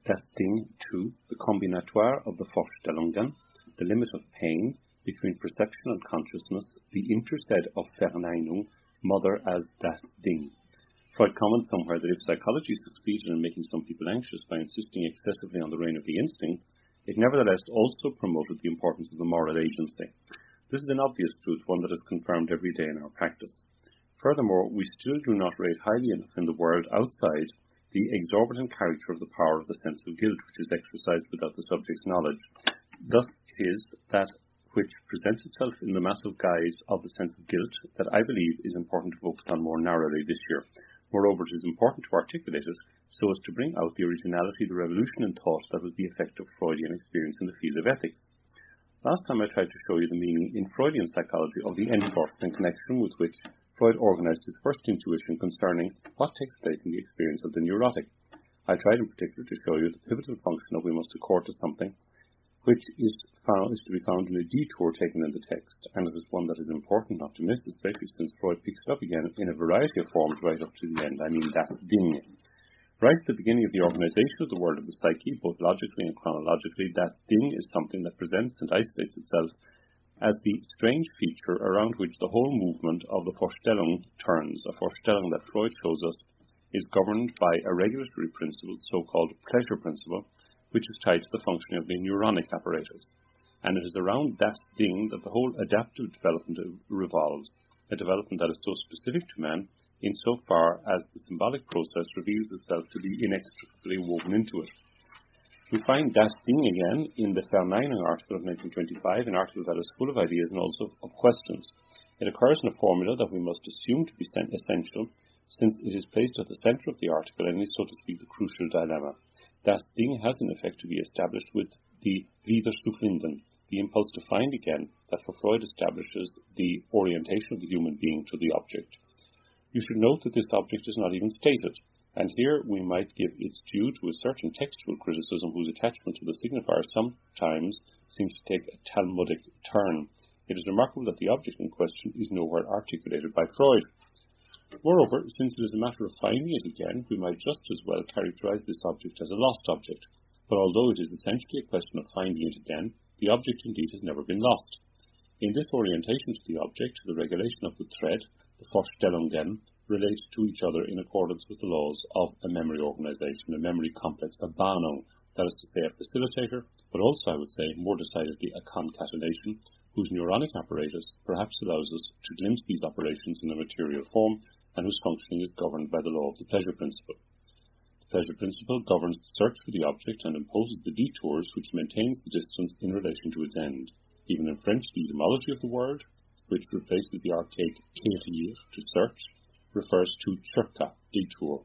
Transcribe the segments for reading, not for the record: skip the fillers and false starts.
Das Ding 2, the Kombinatoire of the Vorstellungen, the limit of pain between perception and consciousness, the Intersted of Verneinung, mother as das Ding. Freud comments somewhere that if psychology succeeded in making some people anxious by insisting excessively on the reign of the instincts, it nevertheless also promoted the importance of the moral agency. This is an obvious truth, one that is confirmed every day in our practice. Furthermore, we still do not rate highly enough in the world outside the exorbitant character of the power of the sense of guilt, which is exercised without the subject's knowledge. Thus it is that which presents itself in the massive guise of the sense of guilt that I believe is important to focus on more narrowly this year. Moreover, it is important to articulate it so as to bring out the originality, the revolution in thought that was the effect of Freudian experience in the field of ethics. Last time I tried to show you the meaning in Freudian psychology of the Endfurcht in connection with which Freud organized his first intuition concerning what takes place in the experience of the neurotic. I tried in particular to show you the pivotal function of we must accord to something which is to be found in a detour taken in the text, and it is one that is important not to miss, especially since Freud picks it up again in a variety of forms right up to the end. I mean, das Ding. Right at the beginning of the organization of the world of the psyche, both logically and chronologically, das Ding is something that presents and isolates itself as the strange feature around which the whole movement of the Vorstellung turns, a Vorstellung that Freud shows us is governed by a regulatory principle, so-called pleasure principle, which is tied to the functioning of the neuronic apparatus. And it is around das Ding that the whole adaptive development revolves, a development that is so specific to man insofar as the symbolic process reveals itself to be inextricably woven into it. We find das Ding again in the Verneinung article of 1925, an article that is full of ideas and also of questions. It occurs in a formula that we must assume to be essential, since it is placed at the center of the article and is, so to speak, the crucial dilemma. Das Ding has in effect to be established with the Wiederzufinden, the impulse to find again that for Freud establishes the orientation of the human being to the object. You should note that this object is not even stated, and here we might give its due to a certain textual criticism whose attachment to the signifier sometimes seems to take a Talmudic turn. It is remarkable that the object in question is nowhere articulated by Freud. Moreover, since it is a matter of finding it again, we might just as well characterize this object as a lost object. But although it is essentially a question of finding it again, the object indeed has never been lost. In this orientation to the object, the regulation of the thread, the Vorstellungen, relate to each other in accordance with the laws of a memory organization, a memory complex, a Bahnung, that is to say a facilitator, but also, I would say, more decidedly a concatenation, whose neuronic apparatus perhaps allows us to glimpse these operations in a material form, and whose functioning is governed by the law of the pleasure principle. The pleasure principle governs the search for the object and imposes the detours which maintains the distance in relation to its end. Even in French, the etymology of the word, which replaces the archaic quérir, to search, refers to cerca, detour.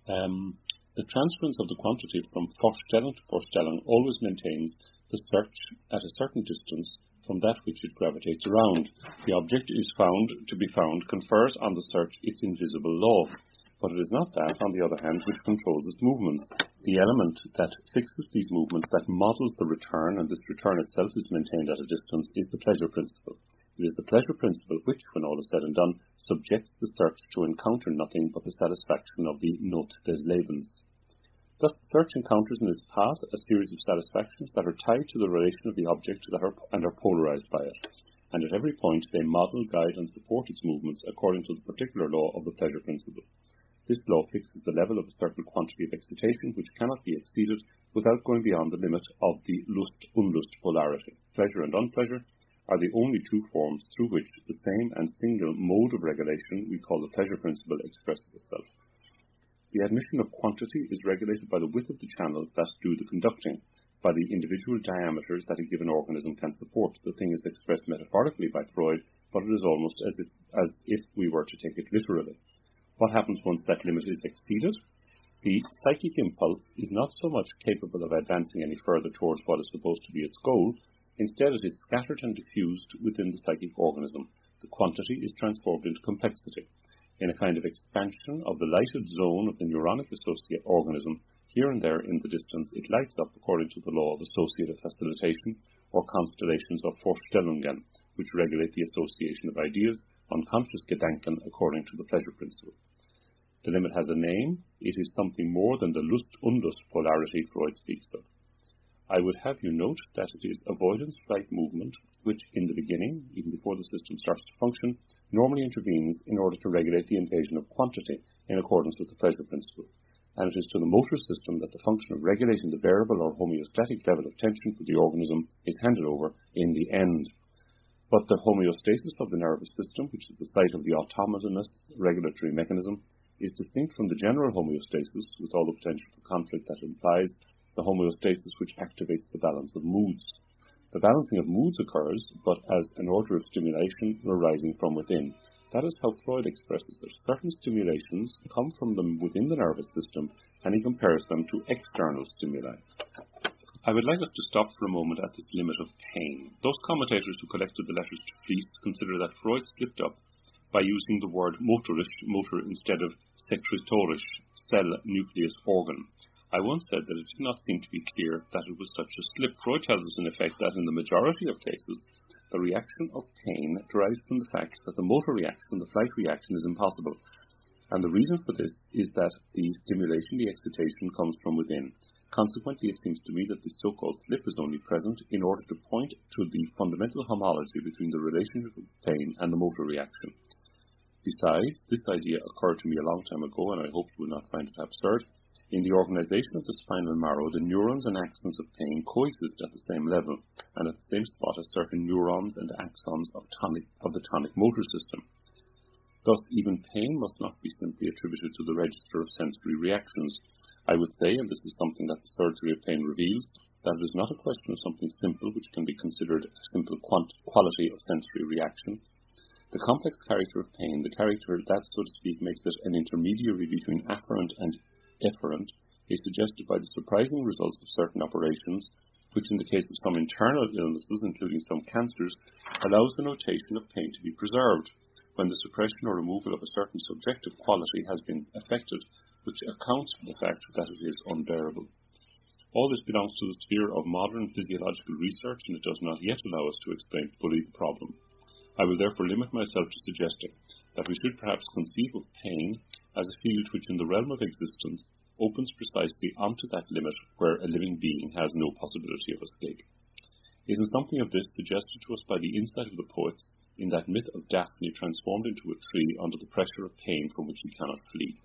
The transference of the quantitative from Vorstellung to Vorstellung always maintains the search at a certain distance from that which it gravitates around. The object is found to be found confers on the search its invisible law, but it is not that, on the other hand, which controls its movements. The element that fixes these movements, that models the return, and this return itself is maintained at a distance, is the pleasure principle. It is the pleasure principle which, when all is said and done, subjects the search to encounter nothing but the satisfaction of the Not des Lebens. Thus, the search encounters in its path a series of satisfactions that are tied to the relation of the object and are polarized by it, and at every point they model, guide, and support its movements according to the particular law of the pleasure principle. This law fixes the level of a certain quantity of excitation which cannot be exceeded without going beyond the limit of the Lust-Unlust polarity. Pleasure and unpleasure are the only two forms through which the same and single mode of regulation we call the pleasure principle expresses itself. The admission of quantity is regulated by the width of the channels that do the conducting, by the individual diameters that a given organism can support. The thing is expressed metaphorically by Freud, but it is almost as if we were to take it literally. What happens once that limit is exceeded? The psychic impulse is not so much capable of advancing any further towards what is supposed to be its goal. Instead, it is scattered and diffused within the psychic organism. The quantity is transformed into complexity. In a kind of expansion of the lighted zone of the neuronic associate organism, here and there in the distance it lights up according to the law of associative facilitation, or constellations of Vorstellungen, which regulate the association of ideas, unconscious Gedanken, according to the pleasure principle. The limit has a name. It is something more than the Lust-Unlust polarity Freud speaks of. I would have you note that it is avoidance-flight movement which, in the beginning, even before the system starts to function, normally intervenes in order to regulate the invasion of quantity in accordance with the pleasure principle. And it is to the motor system that the function of regulating the variable or homeostatic level of tension for the organism is handed over in the end. But the homeostasis of the nervous system, which is the site of the autonomous regulatory mechanism, is distinct from the general homeostasis, with all the potential for conflict that implies, the homeostasis which activates the balance of moods. The balancing of moods occurs, but as an order of stimulation arising from within. That is how Freud expresses it. Certain stimulations come from them within the nervous system, and he compares them to external stimuli. I would like us to stop for a moment at this limit of pain. Those commentators who collected the letters to Fliess consider that Freud slipped up by using the word motor instead of secretorisch, cell, nucleus, organ. I once said that it did not seem to be clear that it was such a slip. Freud tells us in effect that in the majority of cases, the reaction of pain derives from the fact that the motor reaction, the flight reaction, is impossible. And the reason for this is that the stimulation, the excitation, comes from within. Consequently, it seems to me that the so-called slip is only present in order to point to the fundamental homology between the relationship of pain and the motor reaction. Besides, this idea occurred to me a long time ago, and I hope you will not find it absurd. In the organization of the spinal marrow, the neurons and axons of pain coexist at the same level, and at the same spot as certain neurons and axons of the tonic motor system. Thus, even pain must not be simply attributed to the register of sensory reactions. I would say, and this is something that the surgery of pain reveals, that it is not a question of something simple which can be considered a simple quality of sensory reaction. The complex character of pain, the character that, so to speak, makes it an intermediary between afferent and efferent, is suggested by the surprising results of certain operations, which in the case of some internal illnesses, including some cancers, allows the notation of pain to be preserved, when the suppression or removal of a certain subjective quality has been effected, which accounts for the fact that it is unbearable. All this belongs to the sphere of modern physiological research, and it does not yet allow us to explain fully the problem. I will therefore limit myself to suggesting that we should perhaps conceive of pain as a field which in the realm of existence opens precisely onto that limit where a living being has no possibility of escape. Isn't something of this suggested to us by the insight of the poets in that myth of Daphne transformed into a tree under the pressure of pain from which he cannot flee?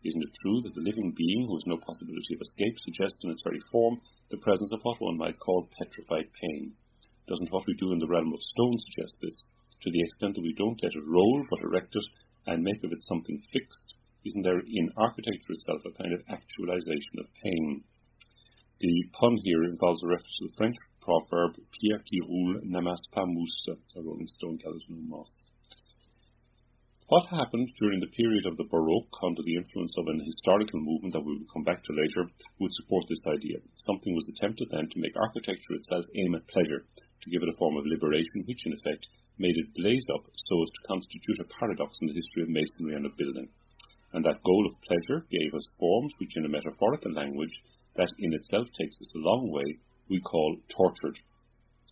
Isn't it true that the living being who has no possibility of escape suggests in its very form the presence of what one might call petrified pain? Doesn't what we do in the realm of stone suggest this? To the extent that we don't let it roll but erect it and make of it something fixed, isn't there in architecture itself a kind of actualization of pain? The pun here involves a reference to the French proverb, Pierre qui roule n'amasse pas mousse, a rolling stone gathers no moss. What happened during the period of the Baroque under the influence of an historical movement that we will come back to later would support this idea. Something was attempted then to make architecture itself aim at pleasure, to give it a form of liberation which in effect made it blaze up so as to constitute a paradox in the history of masonry and of building. And that goal of pleasure gave us forms which in a metaphorical language that in itself takes us a long way we call tortured.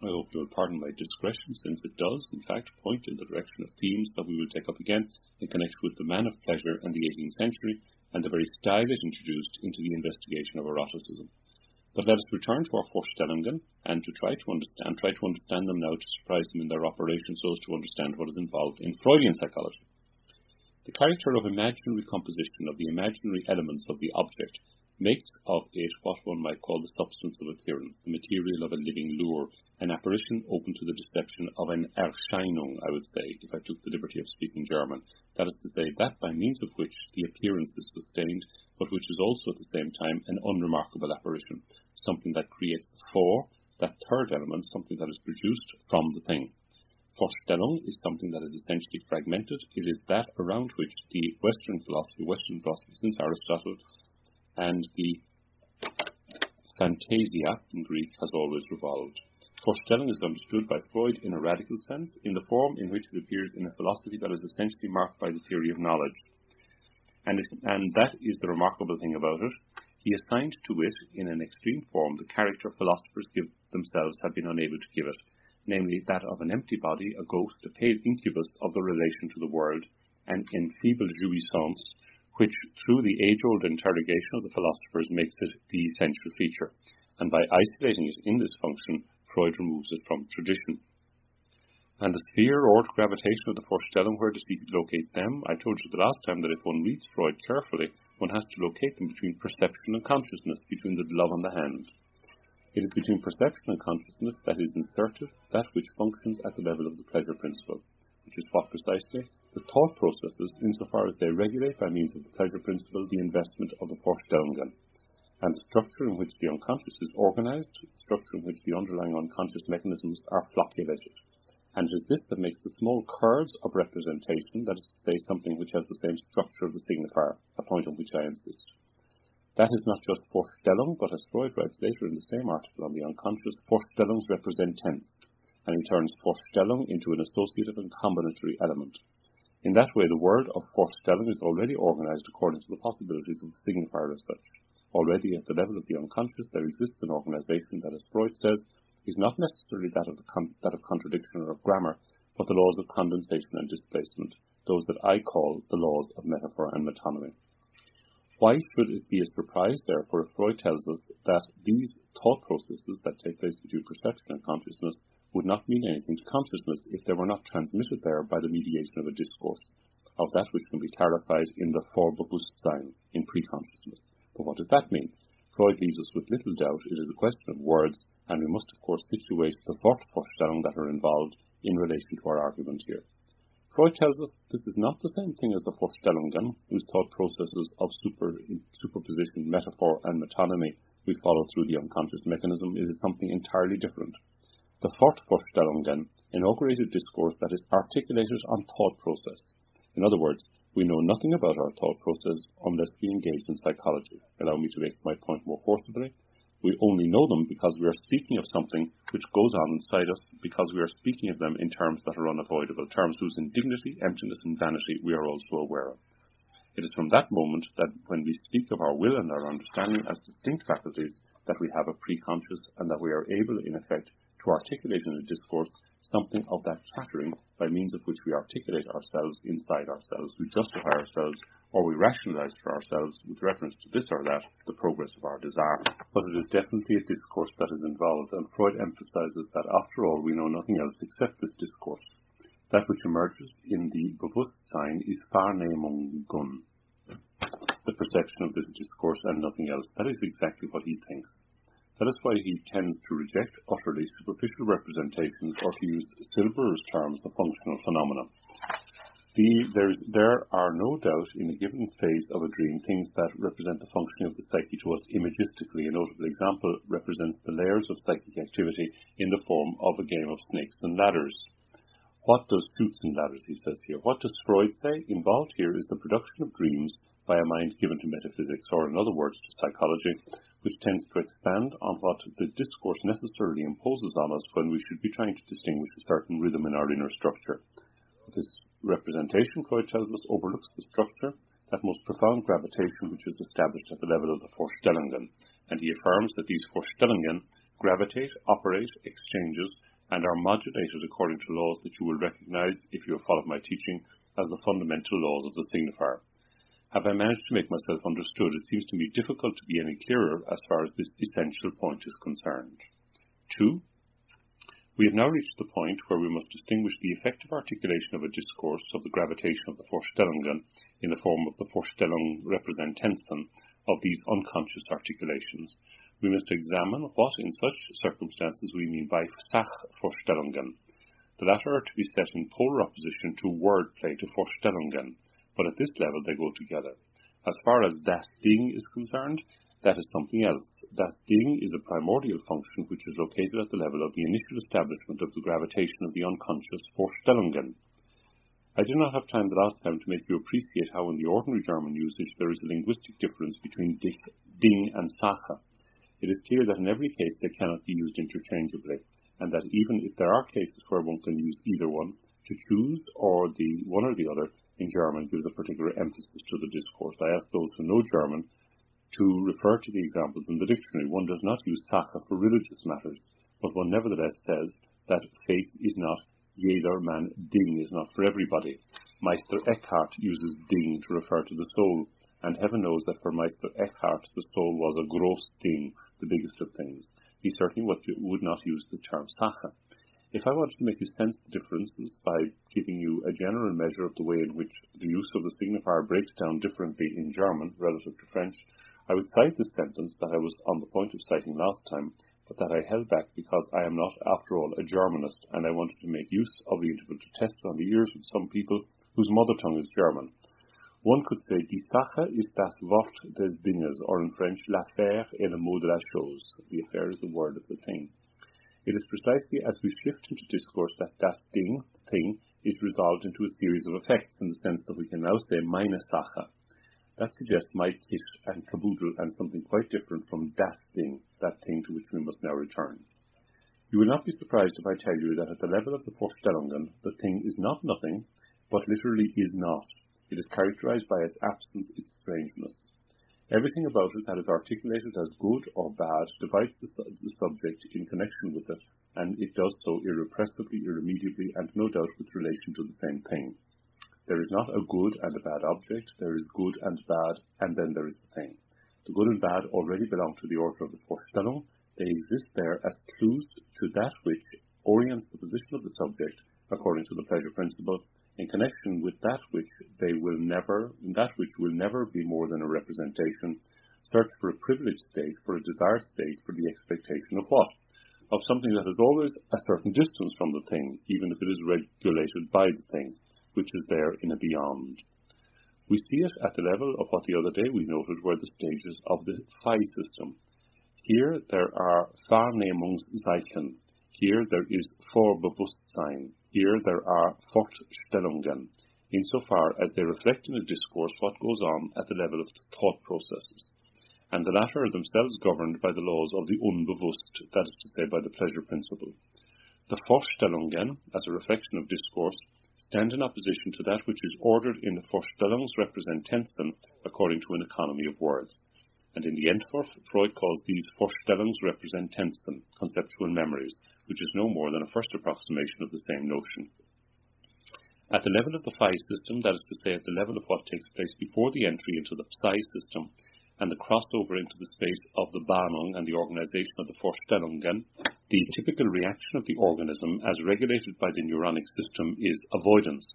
I hope you will pardon my discretion, since it does, in fact, point in the direction of themes that we will take up again in connection with the man of pleasure and the 18th century and the very style it introduced into the investigation of eroticism. But let us return to our Vorstellungen and to try to understand them now, to surprise them in their operation so as to understand what is involved in Freudian psychology. The character of imaginary composition of the imaginary elements of the object makes of it what one might call the substance of appearance, the material of a living lure, an apparition open to the deception of an Erscheinung, I would say, if I took the liberty of speaking German. That is to say, that by means of which the appearance is sustained, but which is also at the same time an unremarkable apparition, something that creates the Vor, that third element, something that is produced from the thing. Vorstellung is something that is essentially fragmented. It is that around which the Western philosophy since Aristotle, and the Phantasia in Greek has always revolved. Vorstellung is understood by Freud in a radical sense, in the form in which it appears in a philosophy that is essentially marked by the theory of knowledge. And that is the remarkable thing about it. He assigned to it, in an extreme form, the character philosophers themselves have been unable to give it, namely that of an empty body, a ghost, a pale incubus of the relation to the world, an enfeebled jouissance, which through the age-old interrogation of the philosophers makes it the essential feature, and by isolating it in this function, Freud removes it from tradition. And the sphere or gravitation of the Vorstellung, where does he locate them? I told you the last time that if one reads Freud carefully, one has to locate them between perception and consciousness, between the glove and the hand. It is between perception and consciousness that is inserted that which functions at the level of the pleasure principle, which is what precisely? The thought processes, insofar as they regulate by means of the pleasure principle the investment of the Vorstellungen, and the structure in which the unconscious is organized, the structure in which the underlying unconscious mechanisms are flocculated. And it is this that makes the small curves of representation, that is to say, something which has the same structure of the signifier, a point on which I insist. That is not just Vorstellung, but as Freud writes later in the same article on the unconscious, Vorstellungs represent tense, and he turns Vorstellung into an associative and combinatory element. In that way, the world of Vorstellung is already organized according to the possibilities of the signifier as such. Already at the level of the unconscious, there exists an organization that, as Freud says, is not necessarily that of contradiction or of grammar, but the laws of condensation and displacement, those that I call the laws of metaphor and metonymy. Why should it be a surprise, therefore, if Freud tells us that these thought processes that take place between perception and consciousness would not mean anything to consciousness if they were not transmitted there by the mediation of a discourse, of that which can be clarified in the Vorbewusstsein, in pre-consciousness? But what does that mean? Freud leaves us with little doubt it is a question of words, and we must of course situate the Wortvorstellung that are involved in relation to our argument here. Freud tells us this is not the same thing as the Vorstellungen, whose thought processes of superposition, metaphor, and metonymy we follow through the unconscious mechanism. It is something entirely different. The Wortvorstellungen inaugurated discourse that is articulated on thought process. In other words, we know nothing about our thought process unless we engage in psychology. Allow me to make my point more forcibly. We only know them because we are speaking of something which goes on inside us, because we are speaking of them in terms that are unavoidable, terms whose indignity, emptiness, and vanity we are also aware of. It is from that moment that when we speak of our will and our understanding as distinct faculties, that we have a pre-conscious and that we are able, in effect, to articulate in a discourse something of that chattering by means of which we articulate ourselves inside ourselves, we justify ourselves, or we rationalize for ourselves with reference to this or that, the progress of our desire. But it is definitely a discourse that is involved, and Freud emphasizes that after all we know nothing else except this discourse. That which emerges in the Bewusstsein is Wahrnehmungen, the perception of this discourse and nothing else. That is exactly what he thinks. That is why he tends to reject utterly superficial representations, or to use Silber's terms, the functional phenomena. There are no doubt in a given phase of a dream things that represent the functioning of the psyche to us imagistically. A notable example represents the layers of psychic activity in the form of a game of snakes and ladders. What does Chutes and Ladders, he says here? What does Freud say? Involved here is the production of dreams by a mind given to metaphysics, or in other words, to psychology, which tends to expand on what the discourse necessarily imposes on us when we should be trying to distinguish a certain rhythm in our inner structure. This representation, Freud tells us, overlooks the structure, that most profound gravitation which is established at the level of the Vorstellungen, and he affirms that these Vorstellungen gravitate, operate, exchanges, and are modulated according to laws that you will recognize, if you have followed my teaching, as the fundamental laws of the signifier. Have I managed to make myself understood? It seems to me difficult to be any clearer as far as this essential point is concerned. 2. We have now reached the point where we must distinguish the effective articulation of a discourse of the gravitation of the Vorstellungen in the form of the Vorstellung Repräsentanzen of these unconscious articulations. We must examine what, in such circumstances, we mean by Sachvorstellungen. The latter are to be set in polar opposition to wordplay, to Vorstellungen, but at this level they go together. As far as das Ding is concerned, that is something else. Das Ding is a primordial function which is located at the level of the initial establishment of the gravitation of the unconscious Vorstellungen. I did not have time the last time to make you appreciate how in the ordinary German usage there is a linguistic difference between Ding and Sache. It is clear that in every case they cannot be used interchangeably, and that even if there are cases where one can use either one, to choose or the one or the other in German gives a particular emphasis to the discourse. I ask those who know German to refer to the examples in the dictionary. One does not use Sache for religious matters, but one nevertheless says that faith is not jeder man, Ding is not for everybody. Meister Eckhart uses Ding to refer to the soul, and heaven knows that for Meister Eckhart the soul was a gross Ding, the biggest of things. He certainly would not use the term Sache. If I wanted to make you sense the differences by giving you a general measure of the way in which the use of the signifier breaks down differently in German relative to French, I would cite this sentence that I was on the point of citing last time, but that I held back because I am not, after all, a Germanist, and I wanted to make use of the interval to test on the ears of some people whose mother tongue is German. One could say, Die Sache ist das Wort des Dinges, or in French, l'affaire est le mot de la chose. The affair is the word of the thing. It is precisely as we shift into discourse that das Ding, the thing, is resolved into a series of effects in the sense that we can now say meine Sache. That suggests my kit and caboodle and something quite different from das Ding, that thing to which we must now return. You will not be surprised if I tell you that at the level of the Vorstellungen, the thing is not nothing, but literally is not. It is characterized by its absence, its strangeness. Everything about it that is articulated as good or bad divides the subject in connection with it, and it does so irrepressibly, irremediably, and no doubt with relation to the same thing. There is not a good and a bad object, there is good and bad, and then there is the thing. The good and bad already belong to the order of the Vorstellung. They exist there as clues to that which orients the position of the subject, according to the pleasure principle, in connection with that which will never be more than a representation. Search for a privileged state, for a desired state, for the expectation of what? Of something that is always a certain distance from the thing, even if it is regulated by the thing, which is there in a beyond. We see it at the level of what the other day we noted were the stages of the phi system. Here there are Wahrnehmungszeichen. Here there is Vorbewusstsein. Here there are Vorstellungen, insofar as they reflect in a discourse what goes on at the level of thought processes, and the latter are themselves governed by the laws of the Unbewusst, that is to say, by the pleasure principle. The Vorstellungen, as a reflection of discourse, stand in opposition to that which is ordered in the Vorstellungsrepräsentanzen according to an economy of words. And in the Entwurf, Freud calls these Vorstellungsrepräsentanzen, conceptual memories, which is no more than a first approximation of the same notion. At the level of the phi system, that is to say, at the level of what takes place before the entry into the psi system and the crossover into the space of the Bahnung and the organization of the Vorstellungen, the typical reaction of the organism as regulated by the neuronic system is avoidance.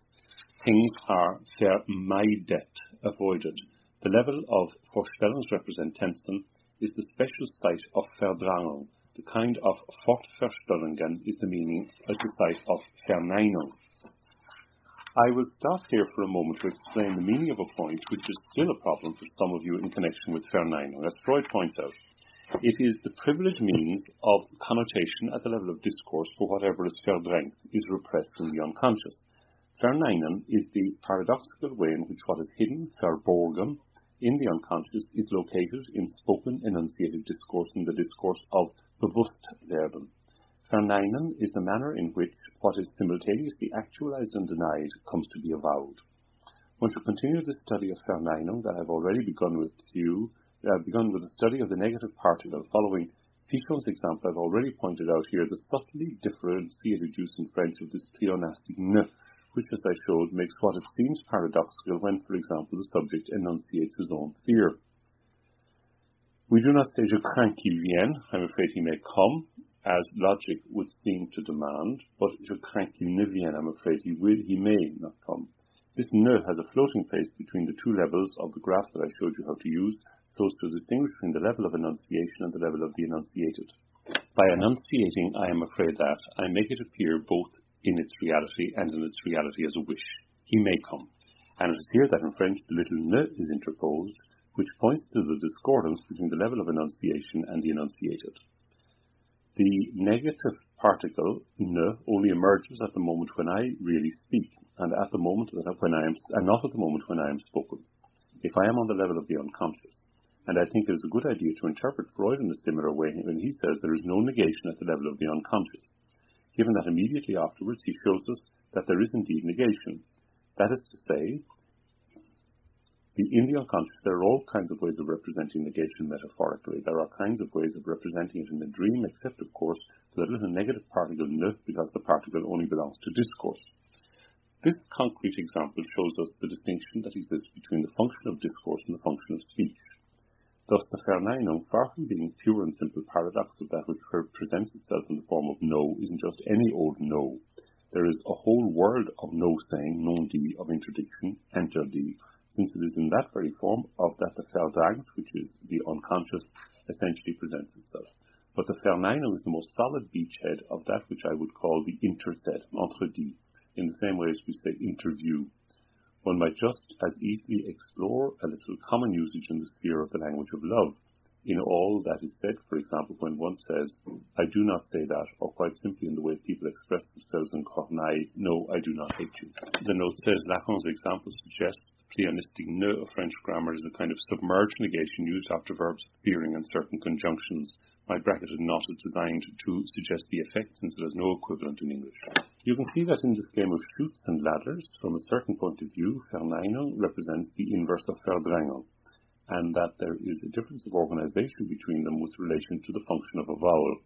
Things are vermeidet, avoided. The level of Vorstellungsrepräsentanzen is the special site of Verdrängung. The kind of Fortverstellungen is the meaning as the site of Verneinung. I will stop here for a moment to explain the meaning of a point which is still a problem for some of you in connection with Verneinung. As Freud points out, it is the privileged means of connotation at the level of discourse for whatever is verdrängt, is repressed in the unconscious. Verneinen is the paradoxical way in which what is hidden, verborgen, in the unconscious is located in spoken enunciated discourse in the discourse of Bewusstwerden. Verneinen is the manner in which what is simultaneously actualized and denied comes to be avowed. One should continue the study of Verneinung that I've already begun with the study of the negative particle. Following Pichon's example, I've already pointed out here the subtly differentiated use in French of this pleonastic ne, which, as I showed, makes what it seems paradoxical when, for example, the subject enunciates his own fear. We do not say, je crains qu'il vienne, I'm afraid he may come, as logic would seem to demand, but je crains qu'il ne vienne, I'm afraid he may not come. This ne has a floating place between the two levels of the graph that I showed you how to use, so as to distinguish between the level of enunciation and the level of the enunciated. By enunciating, I am afraid that I make it appear both in its reality and in its reality as a wish. He may come. And it is here that in French the little ne is interposed, which points to the discordance between the level of enunciation and the enunciated. The negative particle ne only emerges at the moment when I really speak, and at the moment not at the moment when I am spoken. If I am on the level of the unconscious, and I think it is a good idea to interpret Freud in a similar way when he says there is no negation at the level of the unconscious, given that immediately afterwards he shows us that there is indeed negation. That is to say, in the unconscious there are all kinds of ways of representing negation metaphorically. There are kinds of ways of representing it in the dream, except of course for the little negative particle ne, because the particle only belongs to discourse. This concrete example shows us the distinction that exists between the function of discourse and the function of speech. Thus, the Verneinung, far from being pure and simple paradox of that which presents itself in the form of no, isn't just any old no. There is a whole world of no saying, non dit, of interdiction, interdit, since it is in that very form of that the Verdankt, which is the unconscious, essentially presents itself. But the Verneinung is the most solid beachhead of that which I would call the intersaid, entredit, in the same way as we say interview. One might just as easily explore a little common usage in the sphere of the language of love, in all that is said, for example, when one says, I do not say that, or quite simply in the way people express themselves in Corneille, no, I do not hate you. The note says, Lacan's example suggests the pleonistic ne of French grammar is a kind of submerged negation used after verbs appearing in certain conjunctions. My bracketed knot is designed to suggest the effect since it has no equivalent in English. You can see that in this game of chutes and ladders, from a certain point of view, Verneinung represents the inverse of Verdrängung, and that there is a difference of organization between them with relation to the function of a vowel.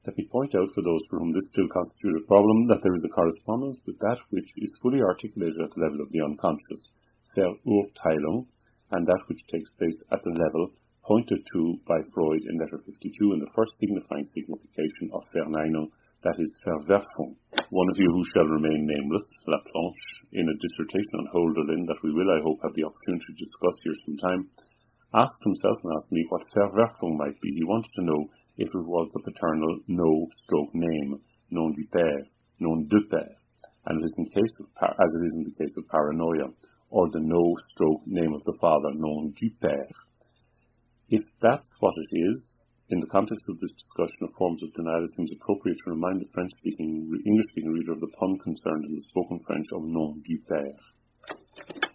Let me point out for those for whom this still constitutes a problem that there is a correspondence with that which is fully articulated at the level of the unconscious, Verurteilung, and that which takes place at the level pointed to by Freud in letter 52 in the first signifying signification of Verneinung, that is Verwerfung. One of you who shall remain nameless, Laplanche, in a dissertation on Hölderlin that we will, I hope, have the opportunity to discuss here sometime, asked himself and asked me what Verwerfung might be. He wanted to know if it was the paternal no-name, nom du père, nom de père, and it is in case of as it is in the case of paranoia, or the no-name of the father, nom du père. If that's what it is, in the context of this discussion of forms of denial, it seems appropriate to remind the English-speaking reader of the pun concerned in the spoken French of nom du père.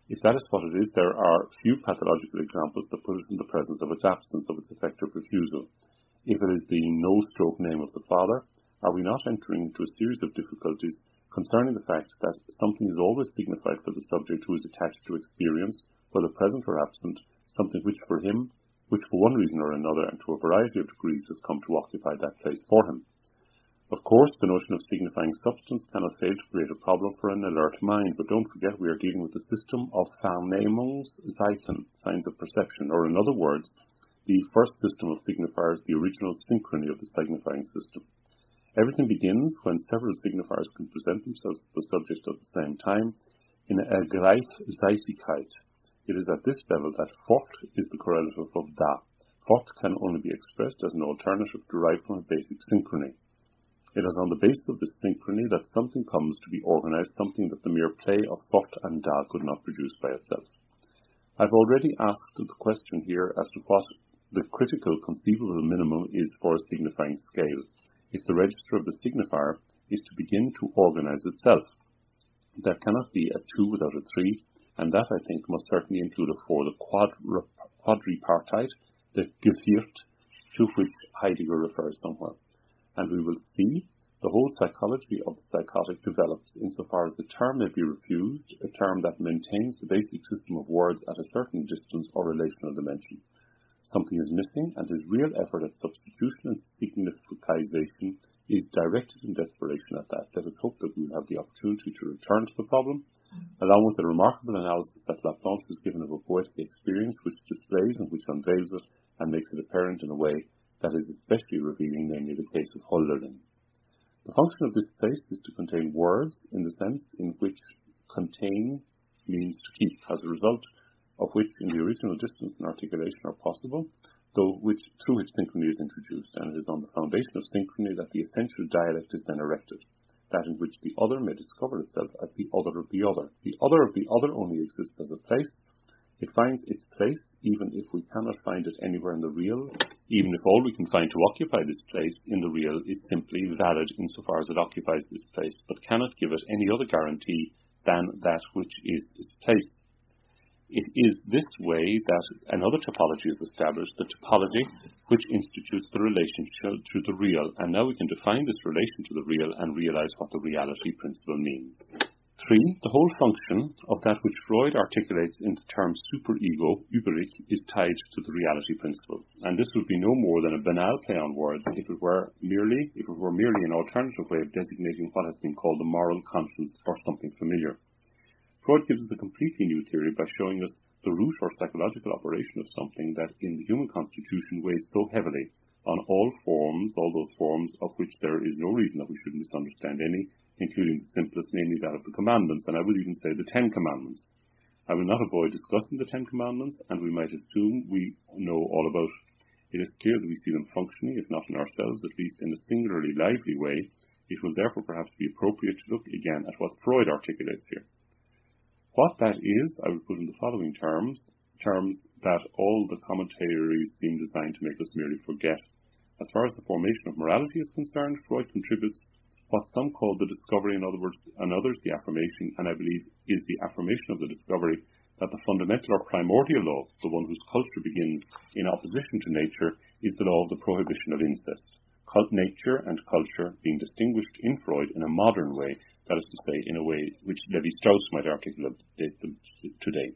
If that is what it is, there are few pathological examples that put it in the presence of its absence, of its effective refusal. If it is the no-name of the father, are we not entering into a series of difficulties concerning the fact that something is always signified for the subject who is attached to experience, whether present or absent, something which for him, which for one reason or another and to a variety of degrees has come to occupy that place for him. Of course, the notion of signifying substance cannot fail to create a problem for an alert mind, but don't forget we are dealing with the system of Vernehmungszeichen, signs of perception, or in other words, the first system of signifiers, the original synchrony of the signifying system. Everything begins when several signifiers can present themselves to the subject at the same time in a Gleichzeitigkeit. It is at this level that fort is the correlative of da. Fort can only be expressed as an alternative derived from a basic synchrony. It is on the basis of this synchrony that something comes to be organized, something that the mere play of fort and da could not produce by itself. I've already asked the question here as to what the critical conceivable minimum is for a signifying scale, if the register of the signifier is to begin to organize itself. There cannot be a 2 without a 3, and that, I think, must certainly include a 4, the quadripartite, the Geviert, to which Heidegger refers somewhere. And we will see the whole psychology of the psychotic develops insofar as the term may be refused, a term that maintains the basic system of words at a certain distance or relational dimension. Something is missing, and his real effort at substitution and significization is directed in desperation at that. Let us hope that we will have the opportunity to return to the problem, along with the remarkable analysis that Laplanche has given of a poetic experience which displays and which unveils it and makes it apparent in a way that is especially revealing, namely the case of Hölderlin. The function of this place is to contain words in the sense in which contain means to keep, as a result of which in the original distance and articulation are possible, though through which synchrony is introduced, and it is on the foundation of synchrony that the essential dialect is then erected, that in which the other may discover itself as the other of the other. The other of the other only exists as a place. It finds its place even if we cannot find it anywhere in the real, even if all we can find to occupy this place in the real is simply valid insofar as it occupies this place, but cannot give it any other guarantee than that which is its place. It is this way that another topology is established, the topology which institutes the relationship to the real, and now we can define this relation to the real and realize what the reality principle means. 3. The whole function of that which Freud articulates in the term superego, Überich, is tied to the reality principle, and this would be no more than a banal play on words if it were merely an alternative way of designating what has been called the moral conscience or something familiar. Freud gives us a completely new theory by showing us the root or psychological operation of something that in the human constitution weighs so heavily on all those forms of which there is no reason that we should misunderstand any, including the simplest, namely that of the commandments, and I will even say the 10 commandments. I will not avoid discussing the 10 commandments, and we might assume we know all about it. It is clear that we see them functioning, if not in ourselves, at least in a singularly lively way. It will therefore perhaps be appropriate to look again at what Freud articulates here. What that is, I will put in the following terms that all the commentaries seem designed to make us merely forget. As far as the formation of morality is concerned, Freud contributes what some call the discovery, in other words, and others the affirmation, and I believe is the affirmation of the discovery that the fundamental or primordial law, the one whose culture begins in opposition to nature, is the law of the prohibition of incest. Nature and culture being distinguished in Freud in a modern way, that is to say, in a way which Levi-Strauss might articulate them today.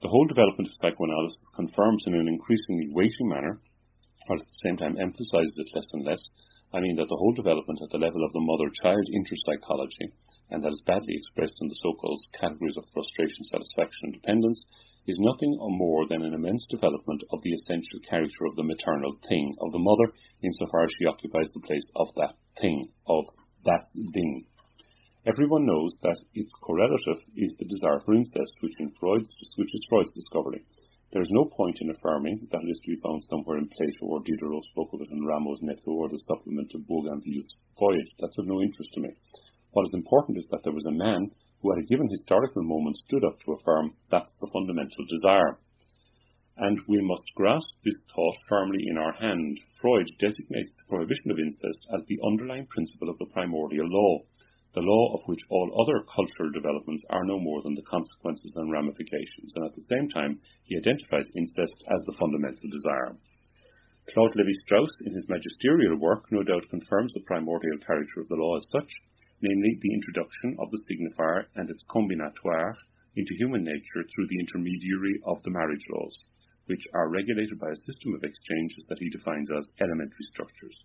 The whole development of psychoanalysis confirms in an increasingly weighty manner, while at the same time emphasizes it less and less, I mean that the whole development at the level of the mother-child interpsychology, and that is badly expressed in the so-called categories of frustration, satisfaction, and dependence, is nothing more than an immense development of the essential character of the maternal thing, of the mother, insofar as she occupies the place of that thing, of that Ding. Everyone knows that its correlative is the desire for incest, which is Freud's discovery. There is no point in affirming that it is to be found somewhere in Plato or Diderot spoke of it in Rameau's Netto or the supplement of Bougainville's Voyage. That's of no interest to me. What is important is that there was a man who at a given historical moment stood up to affirm that's the fundamental desire. And we must grasp this thought firmly in our hand. Freud designates the prohibition of incest as the underlying principle of the primordial law, the law of which all other cultural developments are no more than the consequences and ramifications, and at the same time he identifies incest as the fundamental desire. Claude Lévi-Strauss, in his magisterial work, no doubt confirms the primordial character of the law as such, namely the introduction of the signifier and its combinatoire into human nature through the intermediary of the marriage laws, which are regulated by a system of exchanges that he defines as elementary structures.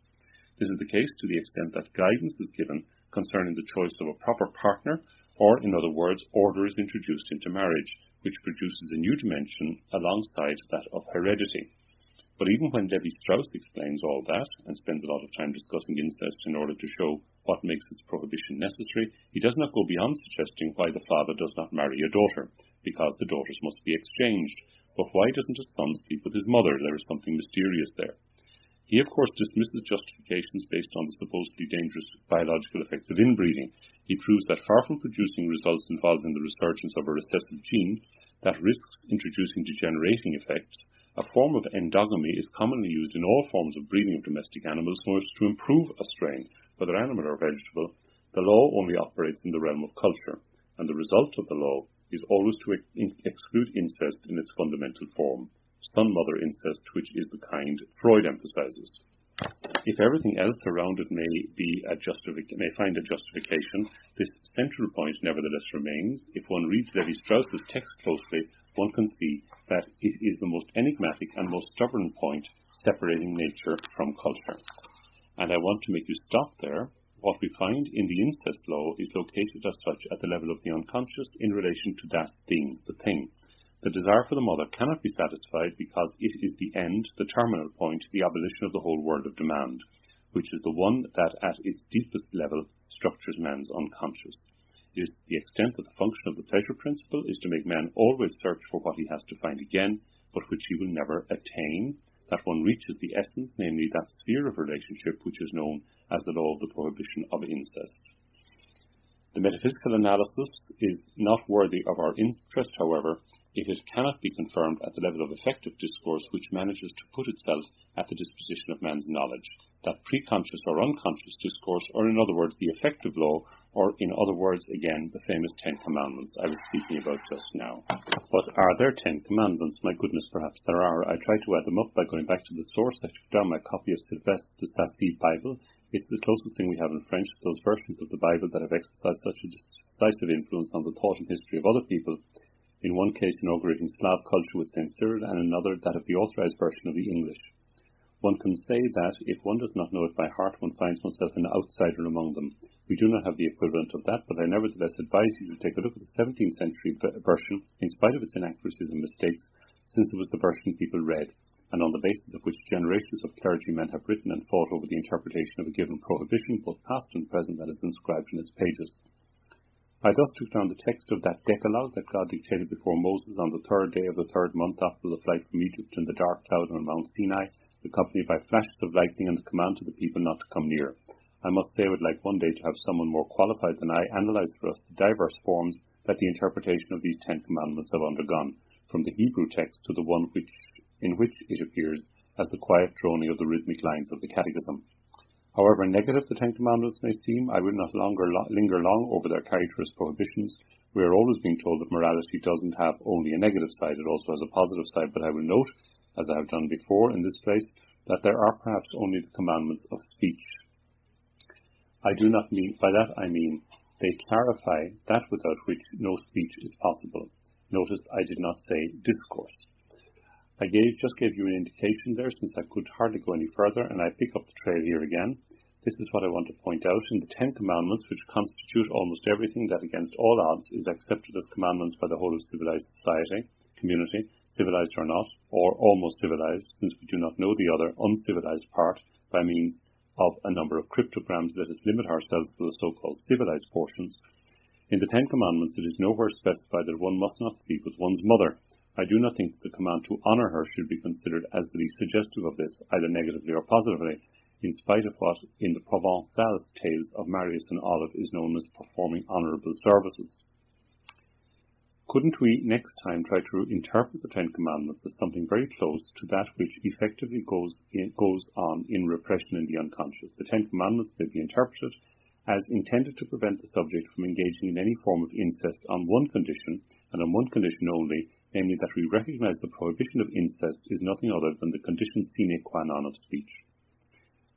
This is the case to the extent that guidance is given concerning the choice of a proper partner, or, in other words, order is introduced into marriage, which produces a new dimension alongside that of heredity. But even when Levi-Strauss explains all that, and spends a lot of time discussing incest in order to show what makes its prohibition necessary, he does not go beyond suggesting why the father does not marry a daughter, because the daughters must be exchanged. But why doesn't a son sleep with his mother? There is something mysterious there. He, of course, dismisses justifications based on the supposedly dangerous biological effects of inbreeding. He proves that far from producing results involving the resurgence of a recessive gene that risks introducing degenerating effects, a form of endogamy is commonly used in all forms of breeding of domestic animals so as to improve a strain, whether animal or vegetable. The law only operates in the realm of culture, and the result of the law is always to exclude incest in its fundamental form, son-mother incest, which is the kind Freud emphasizes. If everything else around it may find a justification, this central point nevertheless remains. If one reads Levi-Strauss's text closely, one can see that it is the most enigmatic and most stubborn point separating nature from culture. And I want to make you stop there. What we find in the incest law is located as such at the level of the unconscious in relation to that thing, the thing. The desire for the mother cannot be satisfied because it is the end, the terminal point, the abolition of the whole world of demand, which is the one that at its deepest level structures man's unconscious. It is to the extent that the function of the pleasure principle is to make man always search for what he has to find again, but which he will never attain, that one reaches the essence, namely that sphere of relationship which is known as the law of the prohibition of incest. The metaphysical analysis is not worthy of our interest, however, if it cannot be confirmed at the level of effective discourse which manages to put itself at the disposition of man's knowledge, that preconscious or unconscious discourse, or in other words, the effective law, or in other words, again, the famous 10 Commandments I was speaking about just now. But are there 10 Commandments? My goodness, perhaps there are. I tried to add them up by going back to the source. I took down my copy of Sylvestre de Sacy Bible. It's the closest thing we have in French to those versions of the Bible that have exercised such a decisive influence on the thought and history of other people. In one case inaugurating Slav culture with St. Cyril, and another that of the authorized version of the English. One can say that, if one does not know it by heart, one finds oneself an outsider among them, We do not have the equivalent of that, but I nevertheless advise you to take a look at the 17th century version, in spite of its inaccuracies and mistakes, since it was the version people read, and on the basis of which generations of clergymen have written and fought over the interpretation of a given prohibition, both past and present, that is inscribed in its pages. I thus took down the text of that Decalogue that God dictated before Moses on the 3rd day of the 3rd month after the flight from Egypt in the dark cloud on Mount Sinai, accompanied by flashes of lightning and the command to the people not to come near. I must say I would like one day to have someone more qualified than I analyze for us the diverse forms that the interpretation of these 10 commandments have undergone, from the Hebrew text to the one in which it appears as the quiet droning of the rhythmic lines of the Catechism. However negative the 10 commandments may seem, I will not linger long over their character as prohibitions. We are always being told that morality doesn't have only a negative side, it also has a positive side, but I will note, as I have done before in this place, that there are perhaps only the commandments of speech. I do not mean, by that I mean, they clarify that without which no speech is possible. Notice I did not say discourse. I just gave you an indication there, since I could hardly go any further, and I pick up the trail here again. This is what I want to point out. In the 10 commandments, which constitute almost everything that against all odds is accepted as commandments by the whole of civilized society, community, civilized or not, or almost civilized, since we do not know the other uncivilized part, by means of a number of cryptograms, let us limit ourselves to the so-called civilized portions. In the 10 commandments, it is nowhere specified that one must not sleep with one's mother. I do not think that the command to honour her should be considered as the least suggestive of this, either negatively or positively, in spite of what in the Provençal's tales of Marius and Olive is known as performing honourable services. Couldn't we next time try to interpret the 10 commandments as something very close to that which effectively goes on in repression in the unconscious? The 10 commandments may be interpreted as intended to prevent the subject from engaging in any form of incest on one condition, and on one condition only, namely that we recognize the prohibition of incest is nothing other than the condition sine qua non of speech.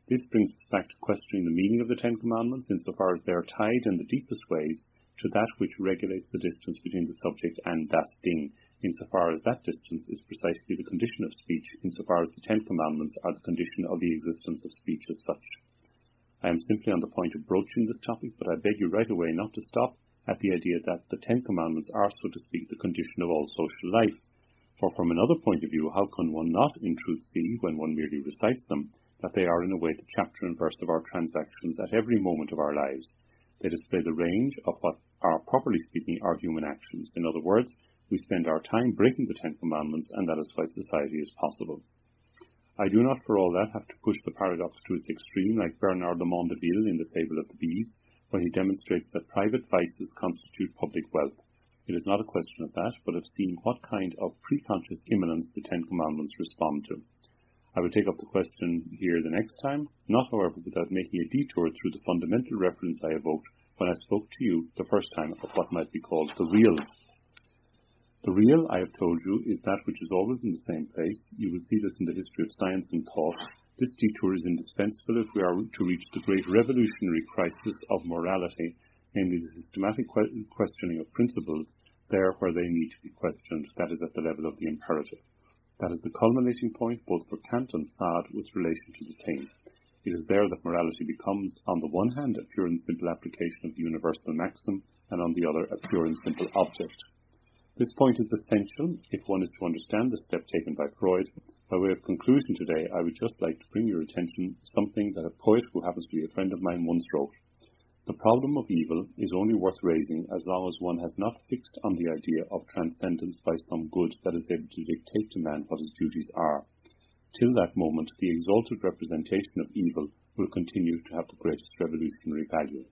This brings us back to questioning the meaning of the 10 commandments insofar as they are tied in the deepest ways to that which regulates the distance between the subject and das Ding, insofar as that distance is precisely the condition of speech, insofar as the 10 commandments are the condition of the existence of speech as such. I am simply on the point of broaching this topic, but I beg you right away not to stop at the idea that the 10 commandments are, so to speak, the condition of all social life. For from another point of view, how can one not in truth see, when one merely recites them, that they are in a way the chapter and verse of our transactions at every moment of our lives? They display the range of what are, properly speaking, our human actions. In other words, we spend our time breaking the 10 commandments, and that is why society is possible. I do not for all that have to push the paradox to its extreme, like Bernard de Mondeville in the Fable of the Bees, where he demonstrates that private vices constitute public wealth. It is not a question of that, but of seeing what kind of preconscious immanence the 10 commandments respond to. I will take up the question here the next time, not however without making a detour through the fundamental reference I evoked when I spoke to you the first time of what might be called the real. The real, I have told you, is that which is always in the same place. You will see this in the history of science and thought. This detour is indispensable if we are to reach the great revolutionary crisis of morality, namely the systematic questioning of principles there where they need to be questioned, that is at the level of the imperative. That is the culminating point both for Kant and Sade with relation to the thing. It is there that morality becomes, on the one hand, a pure and simple application of the universal maxim, and on the other, a pure and simple object. This point is essential if one is to understand the step taken by Freud. By way of conclusion today, I would just like to bring your attention to something that a poet who happens to be a friend of mine once wrote. The problem of evil is only worth raising as long as one has not fixed on the idea of transcendence by some good that is able to dictate to man what his duties are. Till that moment, the exalted representation of evil will continue to have the greatest revolutionary value.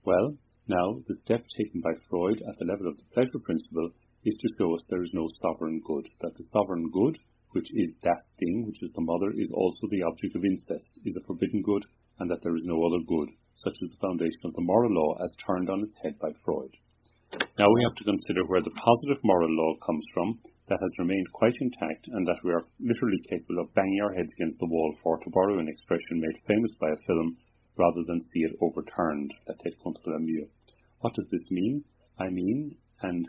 Well, now, the step taken by Freud at the level of the pleasure principle is to show us there is no sovereign good, that the sovereign good, which is das Ding, which is the mother, is also the object of incest, is a forbidden good, and that there is no other good, such as the foundation of the moral law as turned on its head by Freud. Now we have to consider where the positive moral law comes from that has remained quite intact and that we are literally capable of banging our heads against the wall for, to borrow an expression made famous by a film, rather than see it overturned, la tête contre le mur. What does this mean? It means, and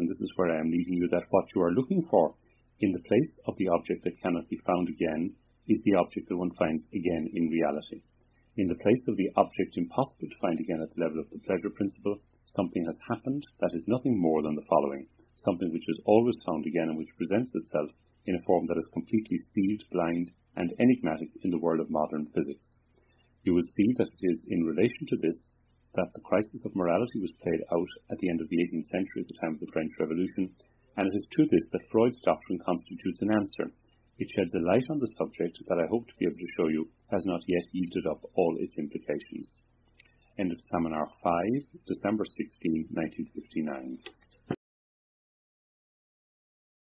this is where I am leading you, that what you are looking for in the place of the object that cannot be found again is the object that one finds again in reality. In the place of the object impossible to find again at the level of the pleasure principle, something has happened that is nothing more than the following, something which is always found again and which presents itself in a form that is completely sealed, blind, and enigmatic in the world of modern physics. You will see that it is in relation to this that the crisis of morality was played out at the end of the 18th century at the time of the French Revolution, and it is to this that Freud's doctrine constitutes an answer. It sheds a light on the subject that I hope to be able to show you has not yet yielded up all its implications. End of Seminar 5, December 16, 1959.